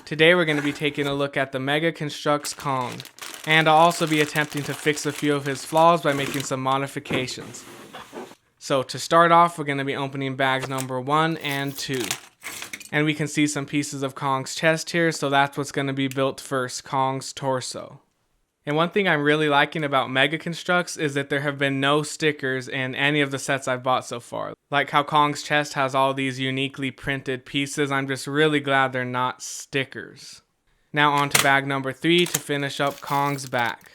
Today we're going to be taking a look at the Mega Construx Kong, and I'll also be attempting to fix a few of his flaws by making some modifications. So to start off, we're going to be opening bags number 1 and 2. And we can see some pieces of Kong's chest here, so that's what's going to be built first, Kong's torso. And one thing I'm really liking about Mega Construx is that there have been no stickers in any of the sets I've bought so far. Like how Kong's chest has all these uniquely printed pieces, I'm just really glad they're not stickers. Now on to bag number 3 to finish up Kong's back.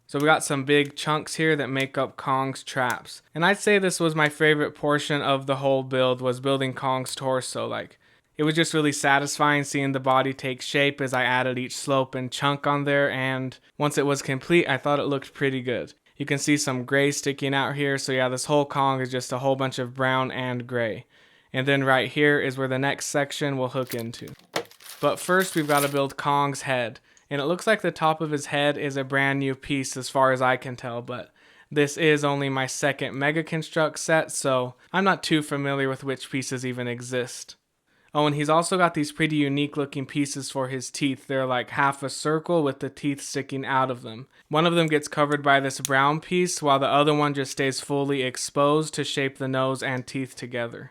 So we got some big chunks here that make up Kong's traps. And I'd say this was my favorite portion of the whole build, was building Kong's torso. It was just really satisfying seeing the body take shape as I added each slope and chunk on there, and once it was complete, I thought it looked pretty good. You can see some gray sticking out here, so yeah, this whole Kong is just a whole bunch of brown and gray. And then right here is where the next section will hook into. But first we've got to build Kong's head, and it looks like the top of his head is a brand new piece as far as I can tell, but this is only my second Mega Construx set, so I'm not too familiar with which pieces even exist. Oh, and he's also got these pretty unique looking pieces for his teeth. They're like half a circle with the teeth sticking out of them. One of them gets covered by this brown piece, while the other one just stays fully exposed to shape the nose and teeth together.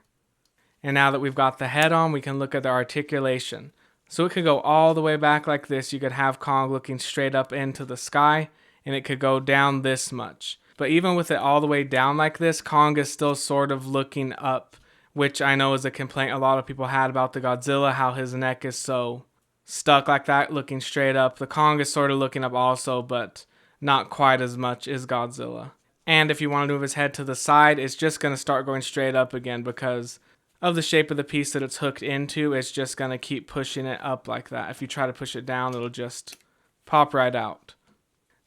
And now that we've got the head on, we can look at the articulation. So it could go all the way back like this. You could have Kong looking straight up into the sky, and it could go down this much. But even with it all the way down like this, Kong is still sort of looking up, which I know is a complaint a lot of people had about the Godzilla, how his neck is so stuck like that, looking straight up. The Kong is sort of looking up also, but not quite as much as Godzilla. And if you want to move his head to the side, it's just going to start going straight up again because of the shape of the piece that it's hooked into. It's just going to keep pushing it up like that. If you try to push it down, it'll just pop right out.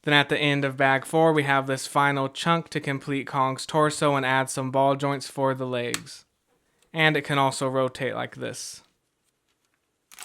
Then at the end of bag 4, we have this final chunk to complete Kong's torso and add some ball joints for the legs. And it can also rotate like this.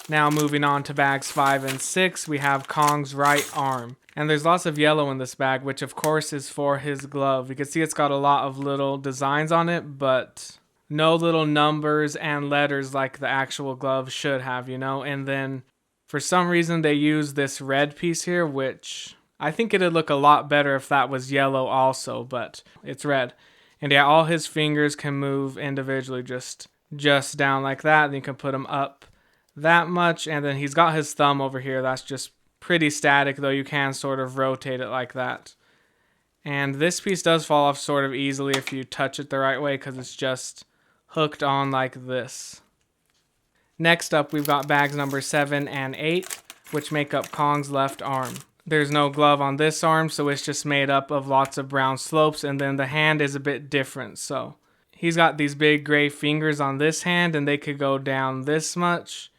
Now moving on to bags 5 and 6, we have Kong's right arm. And there's lots of yellow in this bag, which of course is for his glove. You can see it's got a lot of little designs on it, but no little numbers and letters like the actual glove should have, you know? And then for some reason they use this red piece here, which I think it'd look a lot better if that was yellow also, but it's red. And yeah, all his fingers can move individually, just down like that. Then you can put them up that much. And then he's got his thumb over here. That's just pretty static, though you can sort of rotate it like that. And this piece does fall off sort of easily if you touch it the right way because it's just hooked on like this. Next up, we've got bags number 7 and 8, which make up Kong's left arm. There's no glove on this arm, so it's just made up of lots of brown slopes, and then the hand is a bit different. So he's got these big gray fingers on this hand, and they could go down this much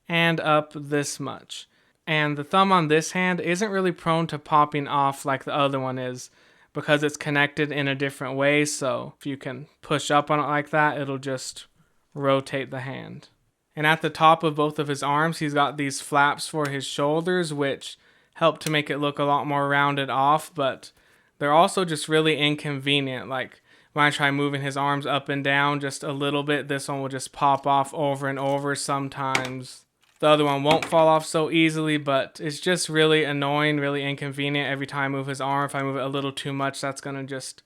and up this much. And the thumb on this hand isn't really prone to popping off like the other one is because it's connected in a different way, so if you can push up on it like that, it'll just rotate the hand. And at the top of both of his arms, he's got these flaps for his shoulders, which help to make it look a lot more rounded off, but they're also just really inconvenient. Like when I try moving his arms up and down just a little bit, this one will just pop off over and over. Sometimes the other one won't fall off so easily, but it's just really annoying, really inconvenient every time I move his arm. If I move it a little too much, that's going to just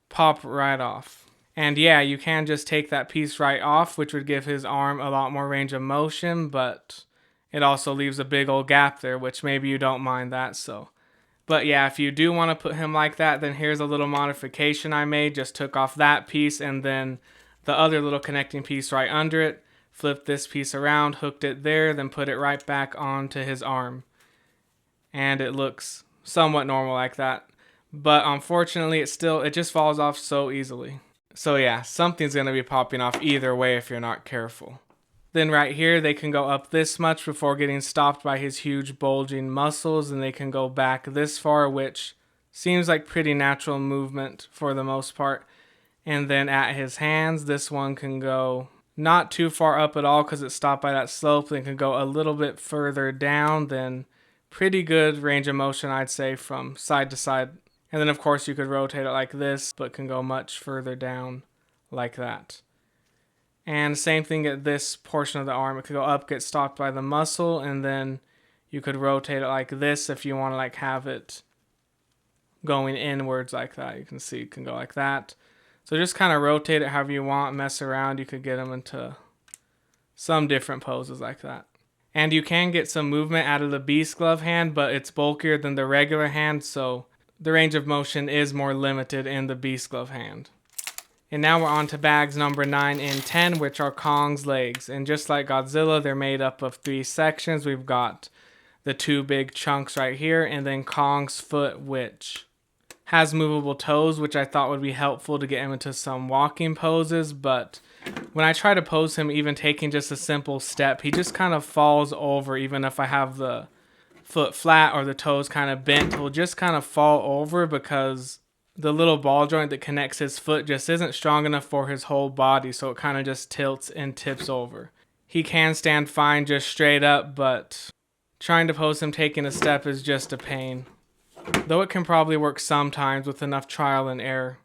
pop right off. And yeah, you can just take that piece right off, which would give his arm a lot more range of motion, but it also leaves a big old gap there, which maybe you don't mind that, so. But yeah, if you do want to put him like that, then here's a little modification I made. Just took off that piece and then the other little connecting piece right under it. Flipped this piece around, hooked it there, then put it right back onto his arm. And it looks somewhat normal like that. But unfortunately, it just falls off so easily. So yeah, something's going to be popping off either way if you're not careful. Then right here, they can go up this much before getting stopped by his huge bulging muscles, and they can go back this far, which seems like pretty natural movement for the most part. And then at his hands, this one can go not too far up at all because it's stopped by that slope. They can go a little bit further down, then pretty good range of motion, I'd say, from side to side. And then of course you could rotate it like this, but can go much further down like that. And same thing at this portion of the arm. It could go up, get stopped by the muscle, and then you could rotate it like this if you want to like have it going inwards like that. You can see it can go like that. So just kind of rotate it however you want, mess around. You could get them into some different poses like that. And you can get some movement out of the beast glove hand, but it's bulkier than the regular hand, so the range of motion is more limited in the beast glove hand. And now we're on to bags number 9 and 10, which are Kong's legs. And just like Godzilla, they're made up of 3 sections. We've got the 2 big chunks right here, and then Kong's foot, which has movable toes, which I thought would be helpful to get him into some walking poses. But when I try to pose him, even taking just a simple step, he just kind of falls over. Even if I have the foot flat or the toes kind of bent, he'll just kind of fall over because the little ball joint that connects his foot just isn't strong enough for his whole body, so it kind of just tilts and tips over. He can stand fine just straight up, but trying to pose him taking a step is just a pain. Though it can probably work sometimes with enough trial and error.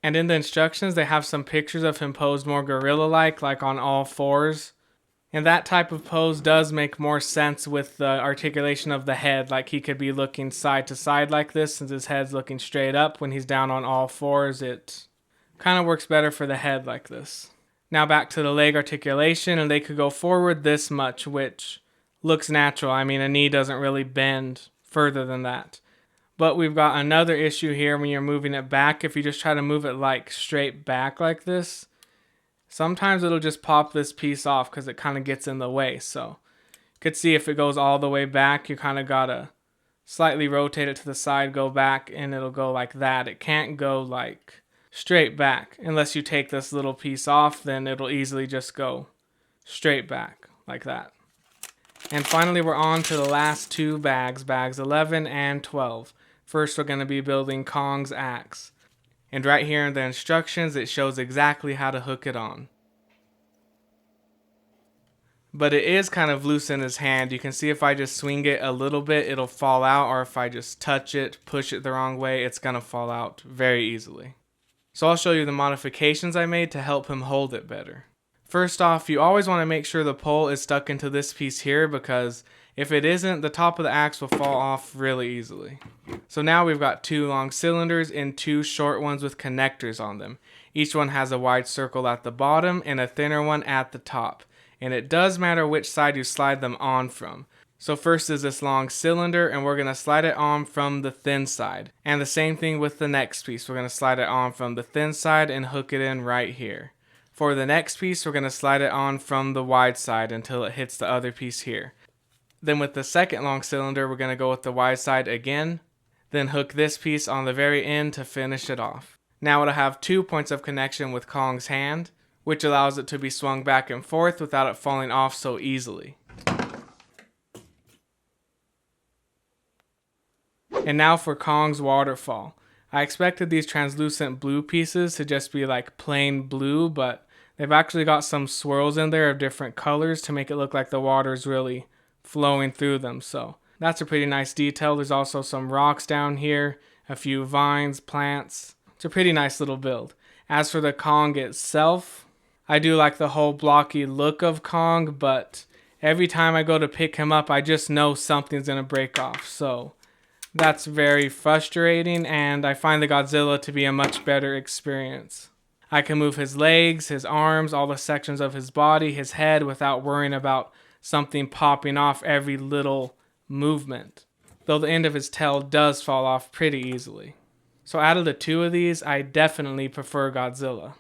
And in the instructions, they have some pictures of him posed more gorilla-like, like on all fours. And that type of pose does make more sense with the articulation of the head, like he could be looking side to side like this since his head's looking straight up. When he's down on all fours, it kind of works better for the head like this. Now back to the leg articulation, and they could go forward this much, which looks natural. I mean, a knee doesn't really bend further than that. But we've got another issue here when you're moving it back. If you just try to move it like straight back like this, sometimes it'll just pop this piece off because it kind of gets in the way. So you could see if it goes all the way back, you kind of gotta slightly rotate it to the side, go back, and it'll go like that. It can't go like straight back. Unless you take this little piece off, then it'll easily just go straight back like that. And finally, we're on to the last 2 bags, bags 11 and 12. First, we're going to be building Kong's axe. And right here in the instructions, it shows exactly how to hook it on. But it is kind of loose in his hand. You can see if I just swing it a little bit, it'll fall out. Or if I just touch it, push it the wrong way, it's going to fall out very easily. So I'll show you the modifications I made to help him hold it better. First off, you always want to make sure the pole is stuck into this piece here, because if it isn't, the top of the axe will fall off really easily. So now we've got 2 long cylinders and 2 short ones with connectors on them. Each one has a wide circle at the bottom and a thinner one at the top. And it does matter which side you slide them on from. So first is this long cylinder, and we're going to slide it on from the thin side. And the same thing with the next piece. We're going to slide it on from the thin side and hook it in right here. For the next piece, we're going to slide it on from the wide side until it hits the other piece here. Then with the second long cylinder, we're going to go with the wide side again, then hook this piece on the very end to finish it off. Now it'll have 2 points of connection with Kong's hand, which allows it to be swung back and forth without it falling off so easily. And now for Kong's waterfall. I expected these translucent blue pieces to just be like plain blue, but they've actually got some swirls in there of different colors to make it look like the water is really flowing through them. So that's a pretty nice detail. There's also some rocks down here, a few vines, plants. It's a pretty nice little build. As for the Kong itself, I do like the whole blocky look of Kong, but every time I go to pick him up, I just know something's going to break off. So that's very frustrating, and I find the Godzilla to be a much better experience. I can move his legs, his arms, all the sections of his body, his head without worrying about something popping off every little movement. Though the end of his tail does fall off pretty easily. So out of the 2 of these, I definitely prefer Godzilla.